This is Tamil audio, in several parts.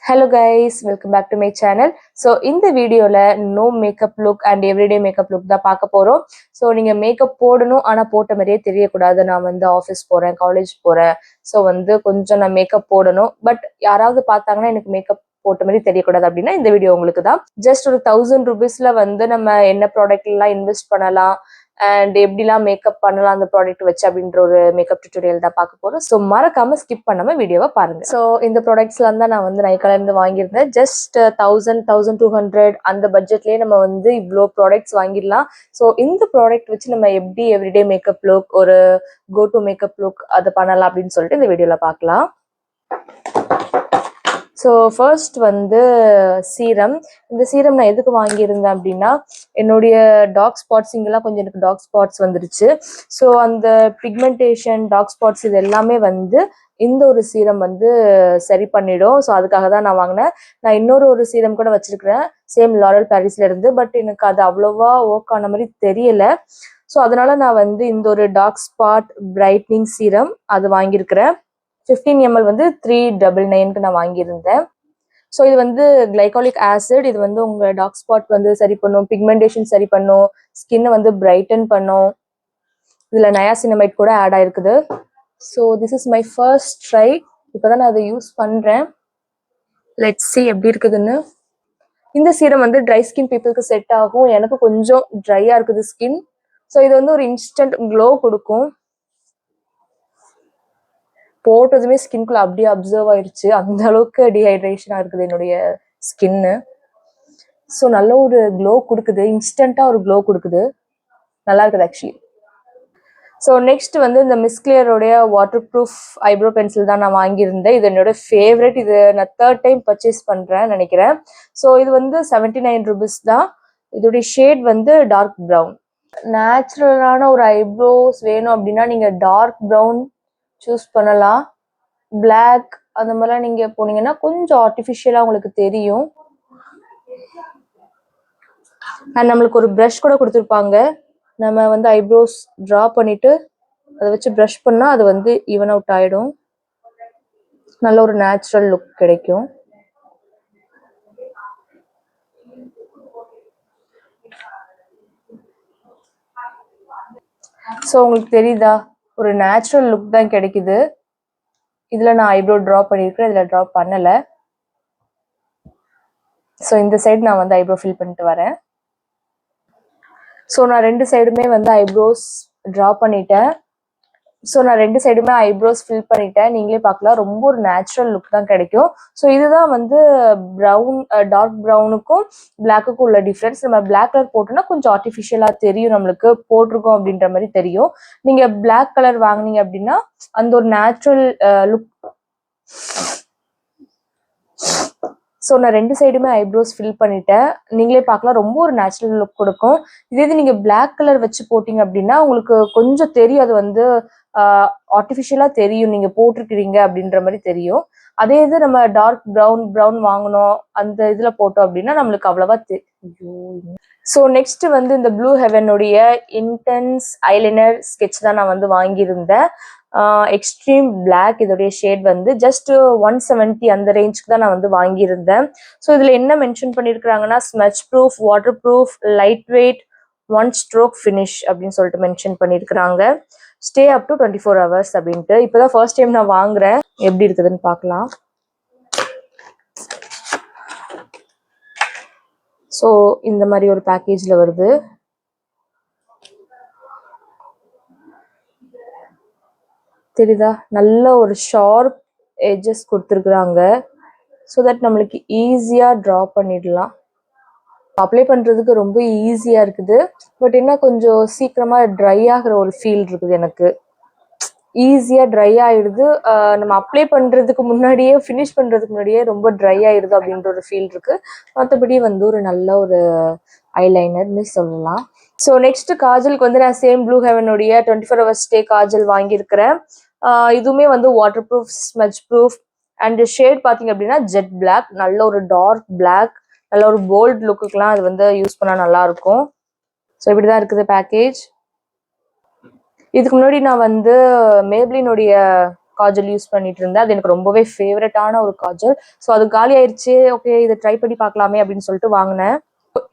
Hello guys, welcome back to my channel. So இந்த வீடியோல no makeup look and everyday makeup look தான் பார்க்க போறோம். ஸோ நீங்க மேக்கப் போடணும் ஆனா போட்ட மாதிரியே தெரியக்கூடாது. நான் வந்து ஆஃபீஸ் போறேன், காலேஜ் போறேன், ஸோ வந்து கொஞ்சம் நான் மேக்கப் போடணும். பட் யாராவது பார்த்தாங்கன்னா எனக்கு மேக்கப் போட்ட மாதிரி தெரியக்கூடாது அப்படின்னா இந்த வீடியோ உங்களுக்கு தான். ஜஸ்ட் ஒரு 1000 rupeesல வந்து நம்ம என்ன ப்ராடக்ட் எல்லாம் இன்வெஸ்ட் பண்ணலாம் அண்ட் எப்படிலாம் மேக்கப் பண்ணலாம் அந்த ப்ராடக்ட் வச்சு அப்படின்ற ஒரு மேக்கப் டியூட்டோரியல் தான் பார்க்க போறோம். ஸோ மறக்காம ஸ்கிப் பண்ணாம வீடியோவை பாருங்க. ஸோ இந்த ப்ராடக்ட்ஸ்லாம் தான் நான் வந்து நைக்கால இருந்து வாங்கியிருந்தேன். ஜஸ்ட் 1200 அந்த பட்ஜெட்லயே நம்ம வந்து இவ்வளோ ப்ராடக்ட்ஸ் வாங்கிடலாம். ஸோ இந்த ப்ராடக்ட் வச்சு நம்ம எப்படி எவ்ரிடே மேக்கப் லுக், ஒரு கோ டு மேக்கப் லுக் அதை பண்ணலாம் அப்படின்னு சொல்லிட்டு இந்த வீடியோல பார்க்கலாம். ஸோ ஃபர்ஸ்ட் வந்து சீரம். இந்த சீரம் நான் எதுக்கு வாங்கியிருந்தேன் அப்படின்னா, என்னுடைய டார்க் ஸ்பாட்ஸ் இங்கெல்லாம் கொஞ்சம் எனக்கு டார்க் ஸ்பாட்ஸ் வந்துருச்சு. ஸோ அந்த பிக்மெண்டேஷன், டார்க் ஸ்பாட்ஸ் இது எல்லாமே வந்து இந்த ஒரு சீரம் வந்து சரி பண்ணிடும். ஸோ அதுக்காக தான் நான் வாங்கினேன். நான் இன்னொரு சீரம் கூட வச்சிருக்கிறேன், சேம் லாரல் பாரிஸ்ல இருந்து. பட் எனக்கு அது அவ்வளோவா ஒர்க் ஆன மாதிரி தெரியல. ஸோ அதனால நான் வந்து இந்த ஒரு டார்க் ஸ்பாட் பிரைட்னிங் சீரம் அது வாங்கியிருக்கிறேன். 15 ml வந்து 399க்கு நான் வாங்கியிருந்தேன். ஸோ இது வந்து கிளைகாலிக் ஆசிட். இது வந்து உங்க டார்க் ஸ்பாட் வந்து சரி பண்ணும், பிக்மெண்டேஷன் சரி பண்ணும், ஸ்கின்னை வந்து பிரைட்டன் பண்ணும். இதுல நயாசினமைட் கூட ஆட் ஆயிருக்குது. So this is my first try. இப்போதான் நான் அதை யூஸ் பண்றேன். லெட்ஸ் see எப்படி இருக்குதுன்னு. இந்த சீரம் வந்து ட்ரை ஸ்கின் பீப்புளுக்கு செட் ஆகும். எனக்கு கொஞ்சம் ட்ரையா இருக்குது ஸ்கின். ஸோ இது வந்து ஒரு இன்ஸ்டன்ட் க்ளோ கொடுக்கும். போட்டதுமே ஸ்கின்குள்ள அப்படியே அப்சர்வ் ஆயிடுச்சு. அந்த அளவுக்கு டீஹைட்ரேஷனா இருக்குது என்னுடைய ஸ்கின்னு. ஸோ நல்ல ஒரு க்ளோ கொடுக்குது, இன்ஸ்டன்டா ஒரு க்ளோ கொடுக்குது, நல்லா இருக்குது ஆக்சுவலி. ஸோ நெக்ஸ்ட் வந்து இந்த மிஸ் கிளியரோடைய வாட்டர் ப்ரூஃப் ஐப்ரோ பென்சில் தான் நான் வாங்கியிருந்தேன். இது என்னோட ஃபேவரட். இது நான் 3rd டைம் பர்ச்சேஸ் பண்றேன் நினைக்கிறேன். ஸோ இது வந்து 79 rupees தான். இதோடைய ஷேட் வந்து டார்க் ப்ரௌன். நேச்சுரலான ஒரு ஐப்ரோஸ் வேணும் அப்படின்னா நீங்க டார்க் ப்ரௌன் சூஸ் பண்ணலாம். பிளாக் அந்த மாதிரிலாம் நீங்க போனீங்கன்னா கொஞ்சம் ஆர்டிஃபிஷியலா உங்களுக்கு தெரியும். அண்ட் நம்மளுக்கு ஒரு ப்ரஷ் கூட கொடுத்துருப்பாங்க. நம்ம வந்து ஐப்ரோஸ் ட்ரா பண்ணிட்டு அதை வச்சு ப்ரஷ் பண்ணா அது வந்து ஈவன் அவுட் ஆயிடும். நல்ல ஒரு நேச்சுரல் லுக் கிடைக்கும். ஸோ உங்களுக்கு தெரியுதா, ஒரு நேச்சுரல் லுக் தான் கிடைக்குது. இதுல நான் ஐப்ரோ ட்ரா பண்ணியிருக்கிறேன், இதுல ட்ரா பண்ணல. ஸோ இந்த சைடு நான் வந்து ஐப்ரோ ஃபில் பண்ணிட்டு வரேன். ஸோ நான் 2 சைடுமே வந்து ஐப்ரோஸ் ட்ரா பண்ணிட்டேன். ஸோ நான் 2 சைடுமே ஐப்ரோஸ் ஃபில் பண்ணிட்டேன். நீங்களே பார்க்கலாம், ரொம்ப ஒரு நேச்சுரல் லுக் தான் கிடைக்கும். ஸோ இதுதான் வந்து ப்ரௌன், டார்க் ப்ரௌனுக்கும் பிளாக்குக்கும் உள்ள டிஃப்ரென்ஸ். நம்ம பிளாக் கலர் போட்டோம்னா கொஞ்சம் ஆர்டிஃபிஷியலா தெரியும், நம்மளுக்கு போட்டிருக்கோம் அப்படின்ற மாதிரி தெரியும். நீங்க பிளாக் கலர் வாங்கினீங்க அப்படின்னா அந்த ஒரு நேச்சுரல் லுக். ஸோ நான் 2 சைடுமே ஐப்ரோஸ் ஃபில் பண்ணிட்டேன். நீங்களே பார்க்கலாம், ரொம்ப ஒரு நேச்சுரல் லுக் கொடுக்கும். இதே இது நீங்க பிளாக் கலர் வச்சு போட்டீங்க அப்படின்னா உங்களுக்கு கொஞ்சம் தெரியும், அது வந்து ஆர்டிஃபிஷியலா தெரியும், நீங்க போட்டிருக்கிறீங்க அப்படின்ற மாதிரி தெரியும். அதே இது நம்ம டார்க் ப்ரௌன் வாங்கணும் அந்த இதுல போட்டோம் அப்படின்னா நம்மளுக்கு அவ்வளவா ஸோ நெக்ஸ்ட் வந்து இந்த ப்ளூ ஹெவனுடைய இன்டென்ஸ் ஐலைனர் ஸ்கெட்ச் தான் நான் வந்து வாங்கியிருந்தேன். எக்ஸ்ட்ரீம் பிளாக் இதோடைய ஷேட் வந்து ஜஸ்ட் 170 அந்த ரேஞ்சுக்கு தான் நான் வந்து வாங்கியிருந்தேன். ஸோ இதுல என்ன மென்ஷன் பண்ணியிருக்கிறாங்கன்னா, smudge proof, water proof, light weight, 1 stroke finish அப்படின்னு சொல்லிட்டு மென்ஷன் பண்ணியிருக்கிறாங்க. ஸ்டே அப் டு 24 hours அப்படின்ட்டு. இப்போதான் ஃபர்ஸ்ட் டைம் நான் வாங்குறேன், எப்படி இருக்குதுன்னு பார்க்கலாம். ஸோ இந்த மாதிரி ஒரு பேக்கேஜ்ல வருது. தெரியுதா, நல்ல ஒரு ஷார்ப் எட்ஜஸ் கொடுத்துருக்குறாங்க. ஸோ தட் நம்மளுக்கு ஈஸியா ட்ரா பண்ணிடலாம். அப்ளை பண்றதுக்கு ரொம்ப ஈஸியா இருக்குது. பட் என்ன கொஞ்சம் சீக்கிரமா ட்ரை ஆகிற ஒரு ஃபீல் இருக்குது எனக்கு. ஈஸியா ட்ரை ஆயிடுது. நம்ம அப்ளை பண்றதுக்கு முன்னாடியே, ஃபினிஷ் பண்றதுக்கு முன்னாடியே ரொம்ப ட்ரை ஆயிடுது அப்படின்ற ஒரு ஃபீல் இருக்கு. மற்றபடி வந்து ஒரு நல்ல ஒரு ஐலைனர்னு சொல்லலாம். ஸோ நெக்ஸ்ட் காஜலுக்கு வந்து நான் சேம் ப்ளூ ஹெவனுடைய 24 hours ஸ்டே காஜல் வாங்கியிருக்கிறேன். இதுவுமே வந்து water proof, smudge proof and shade பார்த்தீங்க அப்படின்னா ஜெட் பிளாக். நல்ல ஒரு டார்க் பிளாக், நல்ல ஒரு போல்ட் லுக்குக்கெல்லாம் அது வந்து யூஸ் பண்ணா நல்லா இருக்கும். ஸோ இப்படிதான் இருக்குது பேக்கேஜ். இதுக்கு முன்னாடி நான் வந்து மேப்ளினுடைய காஜல் யூஸ் பண்ணிட்டு இருந்தேன். அது எனக்கு ரொம்பவே ஃபேவரட்டான ஒரு காஜல். ஸோ அது காலி ஆயிடுச்சு. ஓகே, இதை ட்ரை பண்ணி பார்க்கலாமே அப்படின்னு சொல்லிட்டு வாங்கினேன்.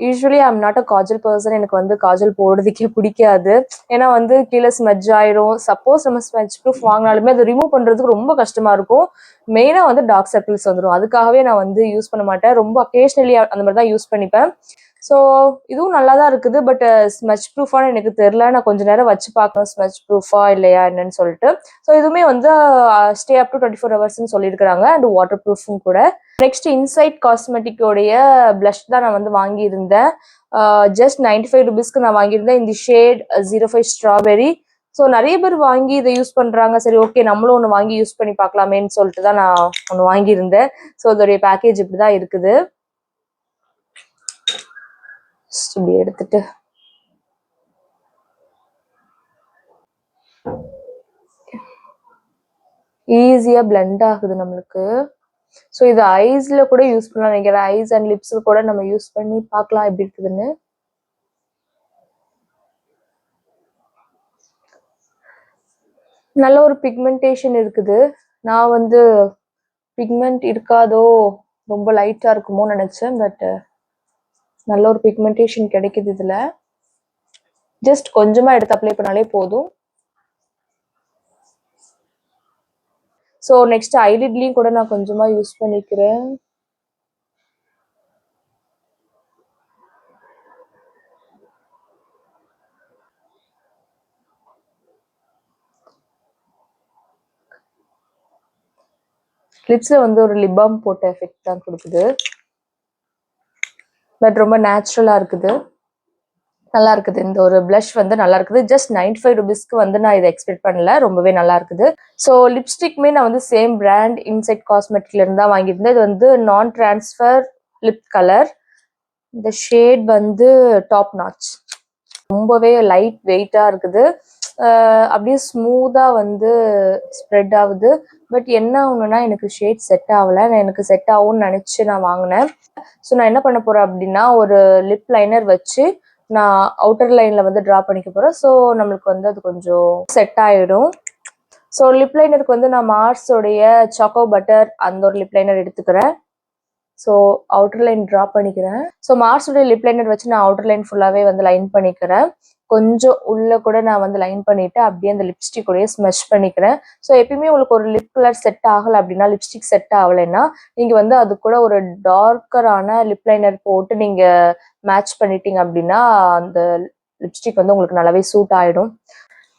Usually I'm not a Kajal person. எனக்கு வந்து காஜல் போடுறதுக்கே பிடிக்காது. ஏன்னா வந்து கீழே ஸ்மெட்ஜ் ஆயிரும். சப்போஸ் நம்ம ஸ்மெட்ஜ் ப்ரூஃப் வாங்கினாலுமே அதை ரிமூவ் பண்றதுக்கு ரொம்ப கஷ்டமா இருக்கும். மெயினா வந்து டார்க் சர்க்கிள்ஸ் வந்துடும். அதுக்காகவே நான் வந்து யூஸ் பண்ண மாட்டேன். ரொம்ப அக்கேஷனலி அந்த மாதிரி தான் யூஸ் பண்ணிப்பேன். ஸோ இதுவும் நல்லா தான் இருக்குது. பட் ஸ்மெட்ச் ப்ரூஃபான்னு எனக்கு தெரில. நான் கொஞ்ச நேரம் வச்சு பார்க்கணும் ஸ்மெட்ச் ப்ரூஃபா இல்லையா என்னன்னு சொல்லிட்டு. ஸோ இதுவுமே வந்து ஸ்டே அப் டு 24 ஹவர்ஸ்ன்னு சொல்லியிருக்கிறாங்க. அண்ட் வாட்டர் ப்ரூஃபும் கூட. நெக்ஸ்ட் இன்சைட் காஸ்மெட்டிக்கோடைய பிளஷ் தான் நான் வந்து வாங்கியிருந்தேன். ஜஸ்ட் 95 ருபீஸ்க்கு நான் வாங்கியிருந்தேன். இந்த ஷேட் 05 ஸ்ட்ராபெரி. ஸோ நிறைய பேர் வாங்கி இதை யூஸ் பண்றாங்க. சரி, ஓகே, நம்மளும் ஒன்று வாங்கி யூஸ் பண்ணி பார்க்கலாமேன்னு சொல்லிட்டு தான் நான் ஒன்று வாங்கியிருந்தேன். ஸோ அதோடைய பேக்கேஜ் இப்படிதான் இருக்குது. இப்படி எடுத்துட்டு ஈஸியா பிளெண்ட் ஆகுது நம்மளுக்கு. ஸோ இது ஐஸ்ல கூட யூஸ் பண்ணலாம் நினைக்கிறேன். ஐஸ் அண்ட் லிப்ஸுக்கு கூட நம்ம யூஸ் பண்ணி பார்க்கலாம் எப்படி இருக்குதுன்னு. நல்ல ஒரு பிக்மெண்டேஷன் இருக்குது. நான் வந்து பிக்மெண்ட் இருக்காதோ, ரொம்ப லைட்டா இருக்குமோ நினைச்சேன். பட் நல்ல ஒரு பிக்மெண்டேஷன் கிடைக்குது இதுல. ஜஸ்ட் கொஞ்சமா எடுத்து அப்ளை பண்ணாலே போதும். ஸோ நெக்ஸ்ட் ஐலிட்லயும் கூட நான் கொஞ்சமா யூஸ் பண்ணிக்கிறேன். லிப்ஸ்ல வந்து ஒரு லிப் பாம் போட்ட எஃபெக்ட் தான் கொடுக்குது. பட் ரொம்ப நேச்சுரலா இருக்குது. நல்லா இருக்குது. இந்த ஒரு பிளஷ் வந்து நல்லா இருக்குது. ஜஸ்ட் 95 ருபீஸ்க்கு வந்து நான் இதை எக்ஸ்பெக்ட் பண்ணல. ரொம்பவே நல்லா இருக்குது. ஸோ லிப்ஸ்டிக்மே நான் வந்து சேம் பிராண்ட் இன்சைட் காஸ்மெட்டிக்ல இருந்து தான் வாங்கியிருந்தேன். இது வந்து நான் டிரான்ஸ்ஃபர் லிப் கலர். இந்த ஷேட் வந்து டாப் நாச். ரொம்பவே லைட் வெயிட்டா இருக்குது. அப்படியே ஸ்மூதா வந்து ஸ்ப்ரெட் ஆகுது. பட் என்ன ஒண்ணுன்னா எனக்கு ஷேட் செட் ஆகல. நான் எனக்கு செட் ஆகும்னு நினைச்சு நான் வாங்கினேன். ஸோ நான் என்ன பண்ண போறேன் அப்படின்னா, ஒரு லிப் லைனர் வச்சு நான் அவுட்டர் லைன்ல வந்து டிரா பண்ணிக்க போறேன். ஸோ நம்மளுக்கு வந்து அது கொஞ்சம் செட் ஆயிடும். ஸோ லிப் லைனருக்கு வந்து நான் மார்ஸோடைய சாக்கோ பட்டர் அந்த ஒரு லிப் லைனர் எடுத்துக்கிறேன். ஸோ அவுட்டர் லைன் ட்ரா பண்ணிக்கிறேன். ஸோ மார்ஸோடைய லிப் லைனர் வச்சு நான் அவுட்டர் லைன் ஃபுல்லாவே வந்து லைன் பண்ணிக்கிறேன். கொஞ்சம் உள்ள கூட நான் வந்து லைன் பண்ணிட்டு அப்படியே அந்த லிப்ஸ்டிக் உடைய ஸ்மெஷ் பண்ணிக்கிறேன். ஸோ எப்பயுமே உங்களுக்கு ஒரு லிப் கலர் செட் ஆகலை அப்படின்னா, லிப்ஸ்டிக் செட் ஆகலைன்னா நீங்க வந்து அது கூட ஒரு டார்க்கரான லிப் லைனர் போட்டு நீங்க மேட்ச் பண்ணிட்டீங்க அப்படின்னா அந்த லிப்ஸ்டிக் வந்து உங்களுக்கு நல்லாவே சூட் ஆயிடும்.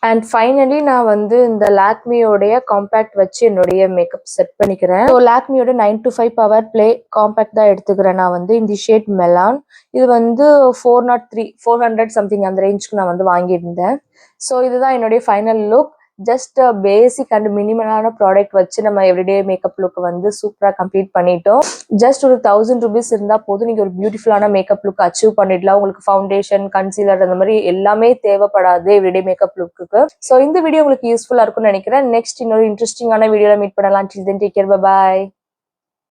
அண்ட் ஃபைனலி நான் வந்து இந்த லாக்மியோடைய காம்பேக்ட் வச்சு என்னுடைய மேக்கப் செட் பண்ணிக்கிறேன். ஸோ லாக்மியோட 9 to 5 பவர் பிளே காம்பேக்ட் தான் எடுத்துக்கிறேன். நான் வந்து இந்த ஷேட் மெலான். இது வந்து 400 சம்திங் அந்த ரேஞ்சுக்கு நான் வந்து வாங்கியிருந்தேன். ஸோ இதுதான் என்னுடைய final look. Just basic and மினிமலான ப்ராடக்ட் வச்சு நம்ம எவ்ரிடே மேக்கப் லுக் வந்து சூப்பரா கம்ப்ளீட் பண்ணிட்டோம். ஜஸ்ட் ஒரு 1000 ருபீஸ் இருந்தா போதும், நீங்க ஒரு பியூட்டிஃபுல்லான மேக்கப் லுக் அச்சீவ் பண்ணிடலாம். உங்களுக்கு ஃபவுண்டேஷன், கன்சீலர் அந்த மாதிரி எல்லாமே தேவைப்படாது எவ்ரிடே மேக்கப் லுக்கு. ஸோ இந்த வீடியோ உங்களுக்கு யூஸ்ஃபுல்லா இருக்கும்னு நினைக்கிறேன். நெக்ஸ்ட் இன்னொரு இன்ட்ரெஸ்டிங்கான வீடியோல மீட் பண்ணலாம். Till then take care, bye பாய்.